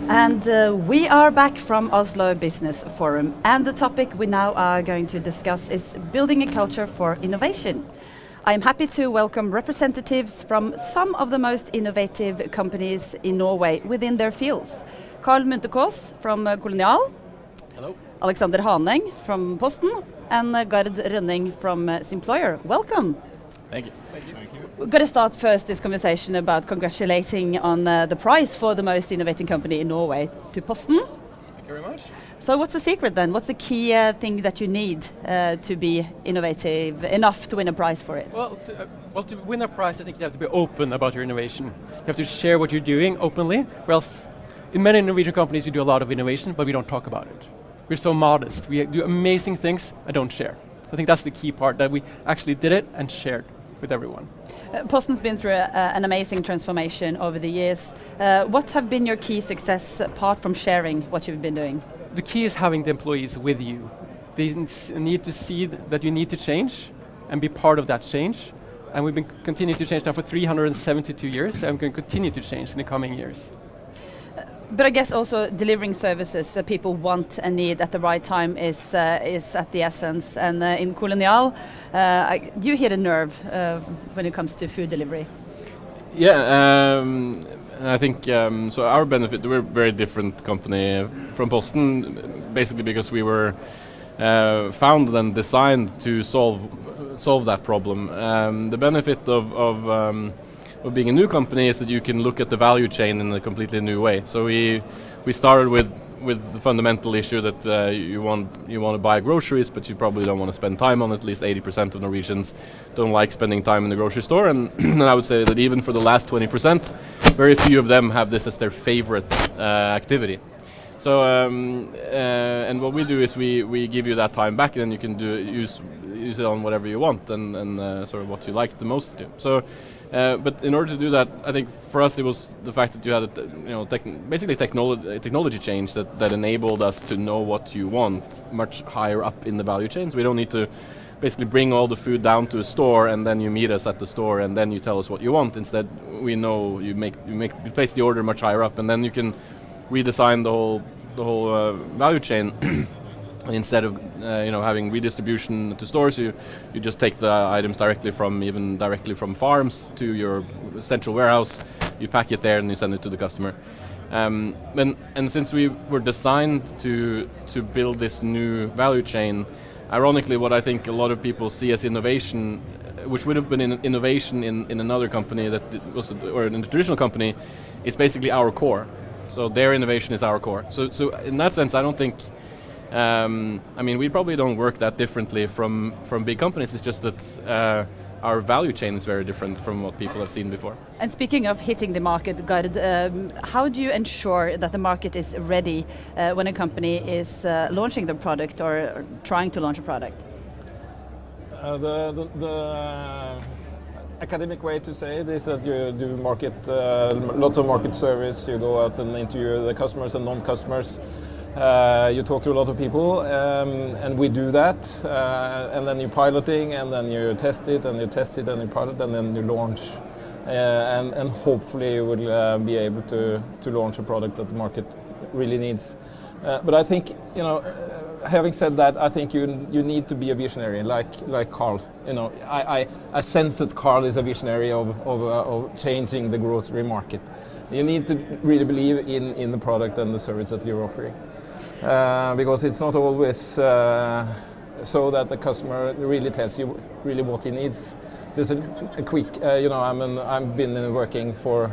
And we are back from Oslo Business Forum, and the topic we now are going to discuss is building a culture for innovation. I'm happy to welcome representatives from some of the most innovative companies in Norway within their fields. Karl Munthe Kaas from Kolonial. Hello. Alexander Haneng from Posten and Gard Rønning from Simployer. Welcome. Thank you. Thank you. We're going to start first this conversation about congratulating on the prize for the most innovating company in Norway to Posten. Thank you very much. So what's the secret then? What's the key thing that you need to be innovative enough to win a prize for it? Well, to win a prize, I think you have to be open about your innovation. You have to share what you're doing openly, or else in many Norwegian companies we do a lot of innovation, but we don't talk about it. We're so modest. We do amazing things and don't share. So I think that's the key part, that we actually did it and shared with everyone. Posten's been through an amazing transformation over the years. What have been your key success apart from sharing what you've been doing? The key is having the employees with you. They need to see that you need to change and be part of that change. And we've been continuing to change now for 372 years, and we're going to continue to change in the coming years. But I guess also delivering services that people want and need at the right time is at the essence. And in Kolonial, you hit a nerve when it comes to food delivery. Yeah, I think so. Our benefit, we're a very different company from Posten, basically because we were founded and designed to solve that problem. The benefit of being a new company is that you can look at the value chain in a completely new way. So we started with the fundamental issue that you want to buy groceries, but you probably don't want to spend time on it. At least 80% of Norwegians don't like spending time in the grocery store, and I would say that even for the last 20%, very few of them have this as their favorite activity. So and what we do is we give you that time back, and then you can use it on whatever you want and sort of what you like the most to do. So. But in order to do that, I think for us it was the fact that you had basically technology change that enabled us to know what you want much higher up in the value chains. We don't need to basically bring all the food down to a store and then you meet us at the store and then you tell us what you want. Instead, we know you place the order much higher up, and then you can redesign the whole value chain. Instead of having redistribution to stores, you just take the items directly from farms to your central warehouse. You pack it there and you send it to the customer. And since we were designed to build this new value chain, ironically, what I think a lot of people see as innovation, which would have been an innovation in another company or in a traditional company, is basically our core. So their innovation is our core. So in that sense, I don't think. We probably don't work that differently from big companies. It's just that our value chain is very different from what people have seen before. And speaking of hitting the market, Gard, how do you ensure that the market is ready when a company is launching the product or trying to launch a product? The academic way to say it is that you do market, lots of market service. You go out and interview the customers and non-customers. You talk to a lot of people, and we do that, and then you're piloting, and then you test it, and you test it, and you pilot, and then you launch, and hopefully you will be able to launch a product that the market really needs. But I think, having said that, I think you need to be a visionary, like Karl. I sense that Karl is a visionary of changing the grocery market. You need to really believe in the product and the service that you're offering. Because it's not always so that the customer really tells you really what he needs. Just a quick, I've been working for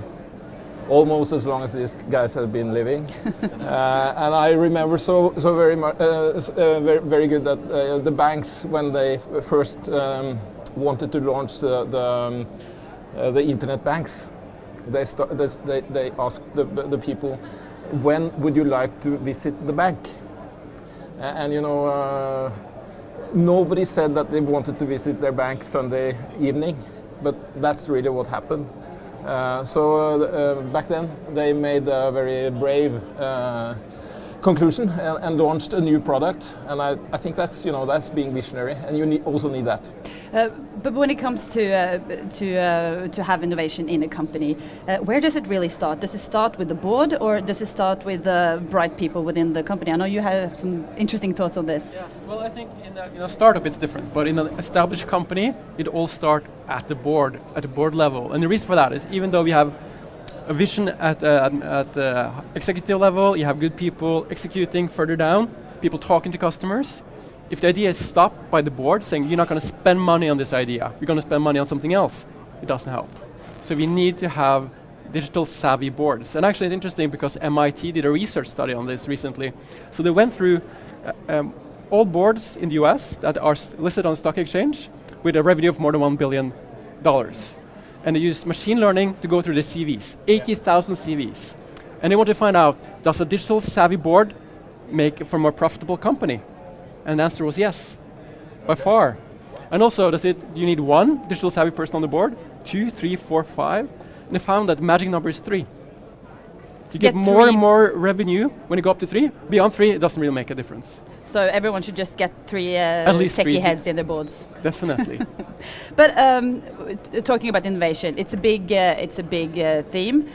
almost as long as these guys have been living, and I remember so very much, very good that the banks, when they first wanted to launch the internet banks, they asked the people, when would you like to visit the bank? And nobody said that they wanted to visit their bank Sunday evening, but that's really what happened. So back then they made a very brave conclusion and launched a new product, and I think that's being visionary, and you also need that. But when it comes to have innovation in a company, where does it really start? Does it start with the board, or does it start with the bright people within the company? I know you have some interesting thoughts on this. Yes, well, I think in a startup it's different, but in an established company, it all starts at the board level. And the reason for that is, even though we have a vision at the executive level, you have good people executing further down, people talking to customers. If the idea is stopped by the board saying you're not going to spend money on this idea, you're going to spend money on something else, it doesn't help. So we need to have digital savvy boards. And actually it's interesting because MIT did a research study on this recently. So they went through all boards in the US that are listed on the stock exchange with a revenue of more than $1 billion. And they used machine learning to go through the CVs, 80,000 CVs. And they want to find out, does a digital savvy board make for a more profitable company? And the answer was yes, by far. And also, do you need one digital savvy person on the board? 2, 3, 4, 5? And they found that the magic number is 3. You get more and more revenue when you go up to 3. Beyond 3, it doesn't really make a difference. So everyone should just get 3 at least techie 3 heads in their boards. Definitely. But talking about innovation, it's a big theme.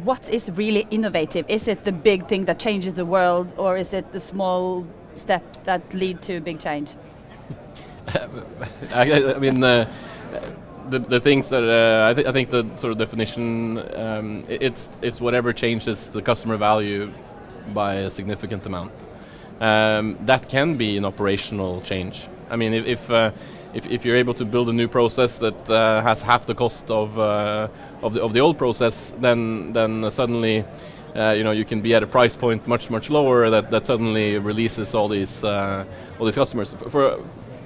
What is really innovative? Is it the big thing that changes the world, or is it the small steps that lead to big change? I mean, the things that I think the sort of definition, it's whatever changes the customer value by a significant amount. That can be an operational change. I mean, if you're able to build a new process that has half the cost of the old process, then suddenly you can be at a price point much lower that suddenly releases all these customers.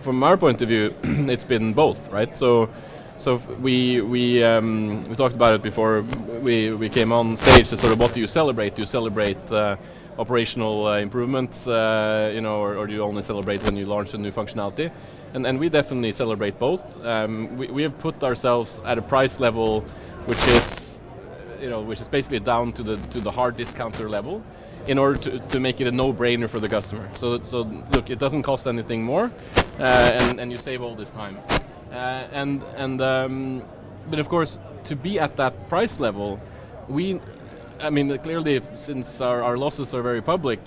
From our point of view, it's been both, right? So we talked about it before we came on stage. Sort of, what do you celebrate? Do you celebrate operational improvements, or do you only celebrate when you launch a new functionality? And we definitely celebrate both. We have put ourselves at a price level which is basically down to the hard discounter level, in order to make it a no-brainer for the customer. So look, it doesn't cost anything more, and you save all this time. But of course, to be at that price level, clearly, since our losses are very public,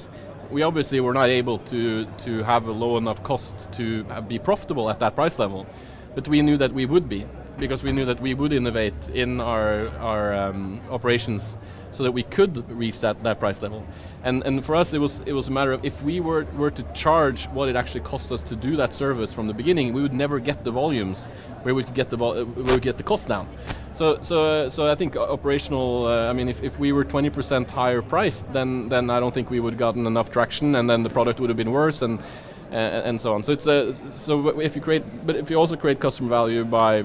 we obviously were not able to have a low enough cost to be profitable at that price level. But we knew that we would be, because we knew that we would innovate in our operations so that we could reach that price level. And for us, it was a matter of, if we were to charge what it actually cost us to do that service from the beginning, we would never get the volumes where we could get the cost down. So I think operational. If we were 20% higher priced, then I don't think we would have gotten enough traction, and then the product would have been worse, and so on. So if you also create customer value by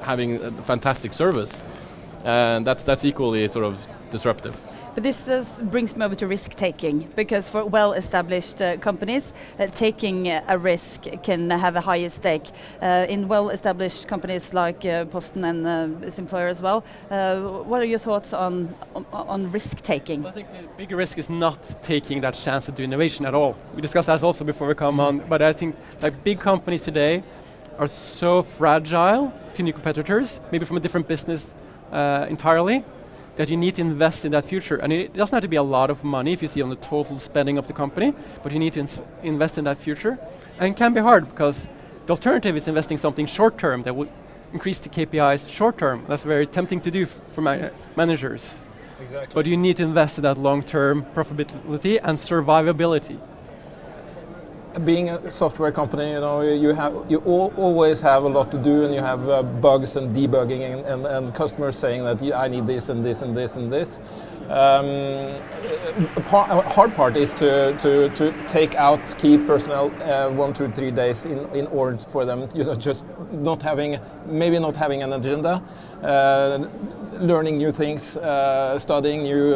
having a fantastic service, that's equally sort of disruptive. But this brings me over to risk-taking, because for well-established companies, taking a risk can have a higher stake. In well-established companies like Posten and Simployer as well, what are your thoughts on risk-taking? Well, I think the bigger risk is not taking that chance to do innovation at all. We discussed that also before we come on, but I think like big companies today are so fragile to new competitors, maybe from a different business entirely, that you need to invest in that future. And it doesn't have to be a lot of money if you see on the total spending of the company, but you need to invest in that future. And it can be hard, because the alternative is investing something short-term that will increase the KPIs short-term. That's very tempting to do for managers. Exactly. But you need to invest in that long-term profitability and survivability. Being a software company, you always have a lot to do, and you have bugs and debugging, and customers saying that I need this and this and this and this. Hard part is to take out key personnel 1 to 3 days in order for them, just not having an agenda, learning new things, studying new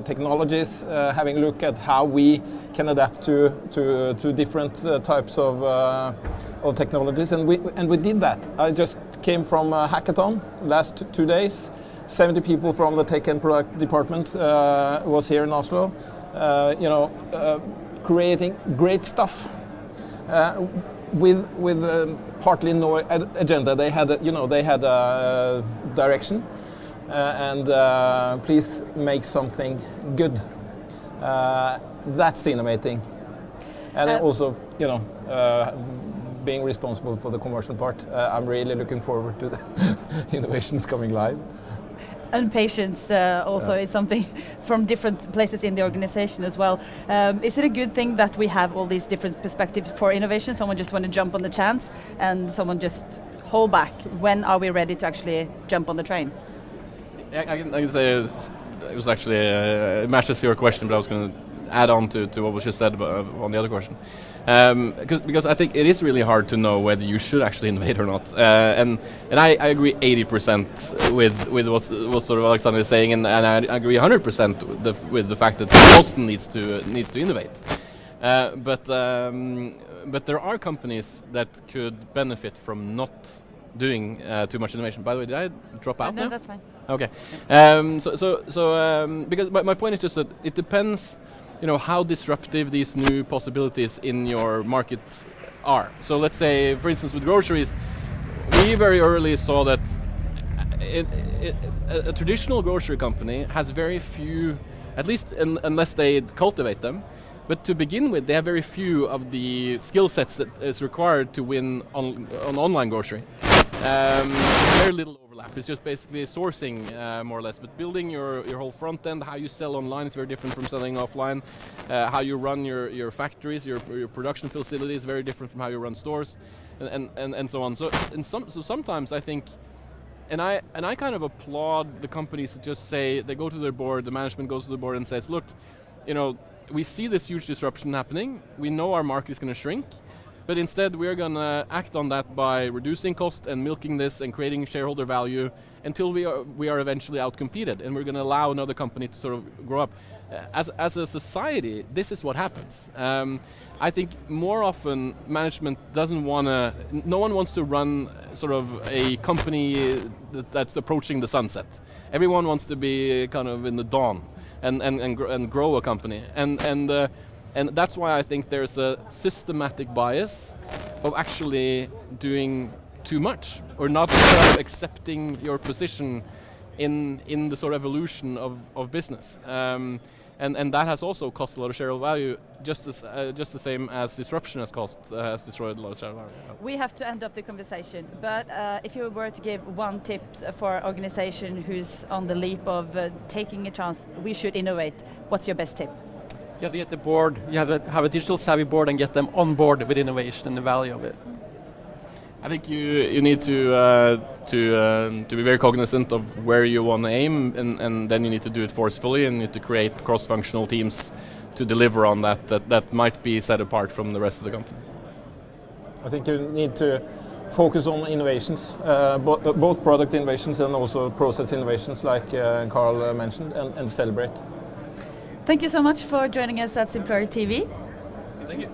technologies, having a look at how we can adapt to different types of technologies, and we did that. I just came from a hackathon last 2 days. 70 people from the tech and product department was here in Oslo, creating great stuff. with partly no agenda. They had a direction, and please make something good. That's innovating, and also being responsible for the commercial part. I'm really looking forward to the innovations coming live. And patience also is something from different places in the organization as well. Is it a good thing that we have all these different perspectives for innovation? Someone just want to jump on the chance and someone just hold back. When are we ready to actually jump on the train? I can say it was actually, it matches your question, but I was going to add on to what was just said on the other question. Because I think it is really hard to know whether you should actually innovate or not. And I agree 80% with what sort of Alexander is saying, and I agree 100% with the fact that Posten needs to innovate. But there are companies that could benefit from not doing too much innovation. By the way, did I drop out now? No, that's fine. Okay. Because my point is just that it depends, how disruptive these new possibilities in your market are. So let's say, for instance, with groceries, we very early saw that a traditional grocery company has very few, at least unless they cultivate them, but to begin with, they have very few of the skill sets that is required to win on online grocery. Very little overlap. It's just basically sourcing, more or less. But building your whole front end, how you sell online is very different from selling offline. How you run your factories, your production facilities is very different from how you run stores, and so on. So sometimes I think, and I kind of applaud the companies that just say, they go to their board, the management goes to the board and says, look, we see this huge disruption happening. We know our market is going to shrink. But instead, we're going to act on that by reducing cost and milking this and creating shareholder value until we are eventually outcompeted, and we're going to allow another company to sort of grow up. As a society, this is what happens. I think more often management doesn't want to. No one wants to run sort of a company that's approaching the sunset. Everyone wants to be kind of in the dawn and grow a company. And that's why I think there's a systematic bias of actually doing too much or not sort of accepting your position in the sort of evolution of business. And that has also cost a lot of shareholder value, just the same as disruption has destroyed a lot of shareholder value. We have to end up the conversation, but if you were to give one tip for an organization who's on the leap of taking a chance, we should innovate, what's your best tip? You have to get the board, you have to have a digital savvy board and get them on board with innovation and the value of it. I think you need to be very cognizant of where you want to aim, and then you need to do it forcefully, and you need to create cross-functional teams to deliver on that might be set apart from the rest of the company. I think you need to focus on innovations, both product innovations and also process innovations, like Karl mentioned, and celebrate. Thank you so much for joining us at Simployer TV. Thank you.